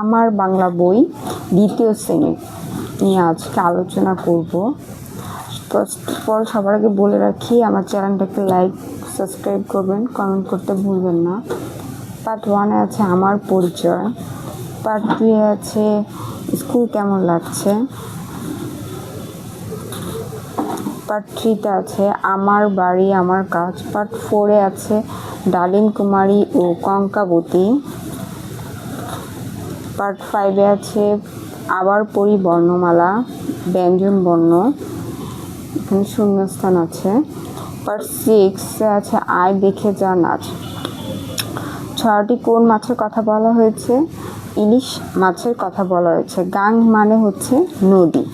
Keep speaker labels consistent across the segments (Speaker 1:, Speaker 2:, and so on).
Speaker 1: আমার বাংলা বই দ্বিতীয় শ্রেণী নিয়ে আজকে আলোচনা করব। ফার্স্ট অফ অল সবার আগে বলে রাখি, আমার চ্যানেলটাকে লাইক সাবস্ক্রাইব করবেন, কমেন্ট করতে ভুলবেন না। পার্ট 1-এ আছে আমার পরিচয়, পার্ট 2-এ আছে স্কুল কেমন লাগছে, পার্ট 3-তে আছে আমার বাড়ি আমার কাজ, পার্ট 4-এ আছে ডালিম কুমারী ও কঙ্কাবতী, পার্ট 5-এ আছে আবার পড়ি বর্ণমালা ব্যঞ্জন বর্ণ, এখানে শূন্যস্থান আছে। পার্ট 6-এ আছে আয় দেখে যা নাচ। 6টি কোন মাছের কথা বলা হয়েছে? ইলিশ মাছের কথা বলা হয়েছে। গাং মানে হচ্ছে নদী।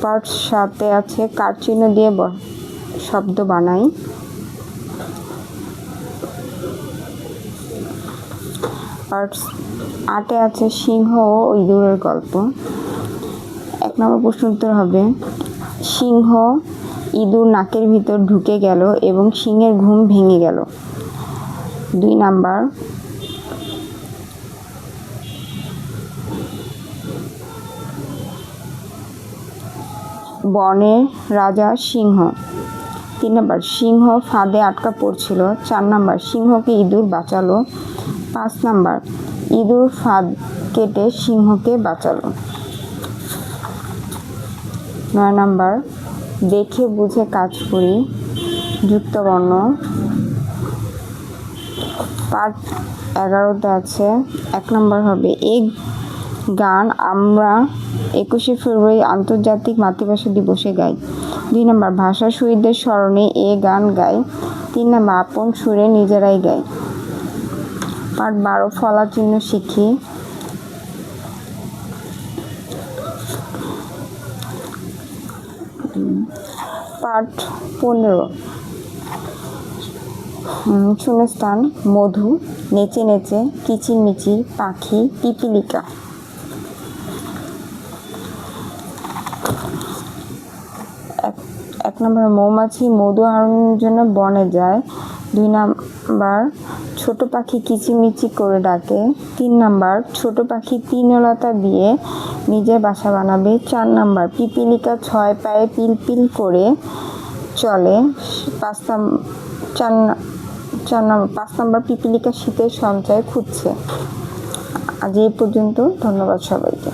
Speaker 1: পার্ট 7-এ আছে কার চিহ্ন দিয়ে শব্দ বানাই। পার্ট 8-এ আছে সিংহ ও ইঁদুরের গল্প। 1 নম্বর প্রশ্ন উত্তর হবে সিংহ ইঁদুর নাকের ভিতর ঢুকে গেল এবং সিংহের ঘুম ভেঙে গেল। 2 নাম্বার বনের রাজা সিংহ। 3 নাম্বার সিংহ ফাঁদে আটকা পড়ছিল। 4 নাম্বার সিংহকে ইঁদুর বাঁচালো। 5 নাম্বার ইঁদুর ফাঁদ কেটে সিংহকে বাঁচালো। 9 নাম্বার দেখে বুঝে কাজ করি যুক্তবর্ণ। পার্ট 11-তে আছে 1 নাম্বার হবে এই গান আমরা 21শে ফেব্রুয়ারি আন্তর্জাতিক মাতৃভাষা দিবসে গাই। 2 নাম্বার ভাষা শহীদদের স্মরণে এ গান গাই। 3 নাম্বার আপন সুরে নিজেরাই গাই। পার্ট 12 ফলা চিহ্ন শিখি। পার্ট 15 শূন্যস্থান মধু নেচে নেচে কিচিরমিচির পাখি পিপিলিকা। 1 নম্বর মৌমাছি মধু আহরণের জন্য বনে যায়। 2 নাম্বার ছোট পাখি কিচিরমিচি করে ডাকে। 3 নাম্বার ছোট পাখি তৃণলতা দিয়ে নিজের বাসা বানাবে। 4 নাম্বার পিপিলিকা 6 পায়ে পিলপিল করে চলে। 5 নাম্বার পিপিলিকা শীতের সঞ্চয় খুঁজছে। আজ এই পর্যন্ত। ধন্যবাদ সবাইকে।